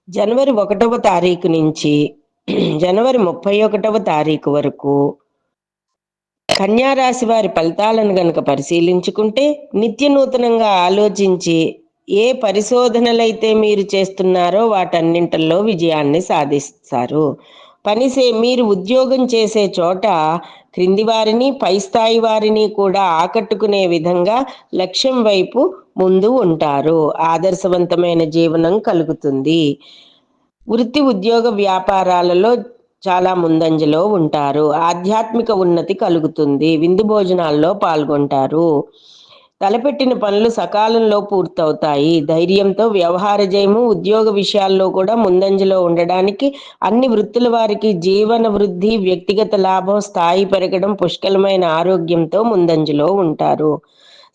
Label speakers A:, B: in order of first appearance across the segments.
A: జనవరి 1వ తారీఖు నుంచి జనవరి 31వ తారీఖు వరకు కన్యా రాశి వారి ఫలితాలను గనక పరిశీలించుకుంటే, నిత్య నూతనంగా ఆలోచించి ఏ పరిశోధనలైతే మీరు చేస్తున్నారో వాటన్నింటిలో విజయాన్ని సాధిస్తారు. మీరు ఉద్యోగం చేసే చోట క్రింది వారిని, పై స్థాయి వారిని కూడా ఆకట్టుకునే విధంగా లక్ష్యం వైపు ముందు ఉంటారు. ఆదర్శవంతమైన జీవనం కలుగుతుంది. వృత్తి, ఉద్యోగ, వ్యాపారాలలో చాలా ముందంజలో ఉంటారు. ఆధ్యాత్మిక ఉన్నతి కలుగుతుంది. విందు భోజనాల్లో పాల్గొంటారు. తలపెట్టిన పనులు సకాలంలో పూర్తవుతాయి. ధైర్యంతో వ్యవహార జయము, ఉద్యోగ విషయాల్లో కూడా ముందంజలో ఉండడానికి అన్ని వృత్తుల వారికి జీవన వృద్ధి, వ్యక్తిగత లాభం, స్థాయి పెరగడం, పుష్కలమైన ఆరోగ్యంతో ముందంజలో ఉంటారు.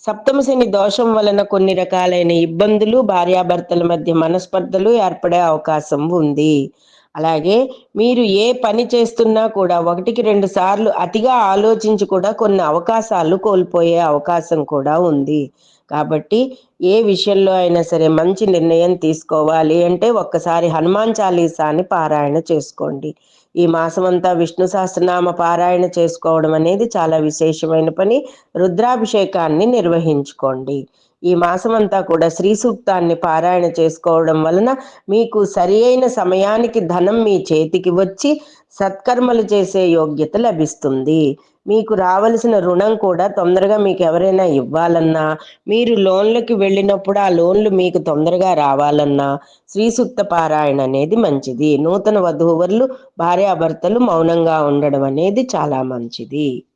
A: సప్తమ శని దోషం వలన కొన్ని రకాలైన ఇబ్బందులు, భార్యాభర్తల మధ్య మనస్పర్ధలు ఏర్పడే అవకాశం ఉంది. అలాగే మీరు ఏ పని చేస్తున్నా కూడా 1కి 2 సార్లు అతిగా ఆలోచించి కూడా కొన్ని అవకాశాలు కోల్పోయే అవకాశం కూడా ఉంది. కాబట్టి ఏ విషయంలో అయినా సరే మంచి నిర్ణయం తీసుకోవాలి అంటే ఒక్కసారి హనుమాన్ చాలీసాని పారాయణ చేసుకోండి. ఈ మాసమంతా విష్ణు సహస్రనామ పారాయణ చేసుకోవడం అనేది చాలా విశేషమైన పని. రుద్రాభిషేకాన్ని నిర్వహించుకోండి. ఈ మాసమంతా కూడా శ్రీ సూక్తాన్ని పారాయణ చేసుకోవడం వలన మీకు సరి అయిన సమయానికి ధనం మీ చేతికి వచ్చి సత్కర్మలు చేసే యోగ్యత లభిస్తుంది. మీకు రావలసిన రుణం కూడా తొందరగా మీకు ఎవరైనా ఇవ్వాలన్నా, మీరు లోన్లకి వెళ్ళినప్పుడు ఆ లోన్లు మీకు తొందరగా రావాలన్నా శ్రీ సూక్త పారాయణ అనేది మంచిది. నూతన వధూవరులు, భార్యాభర్తలు మౌనంగా ఉండడం అనేది చాలా మంచిది.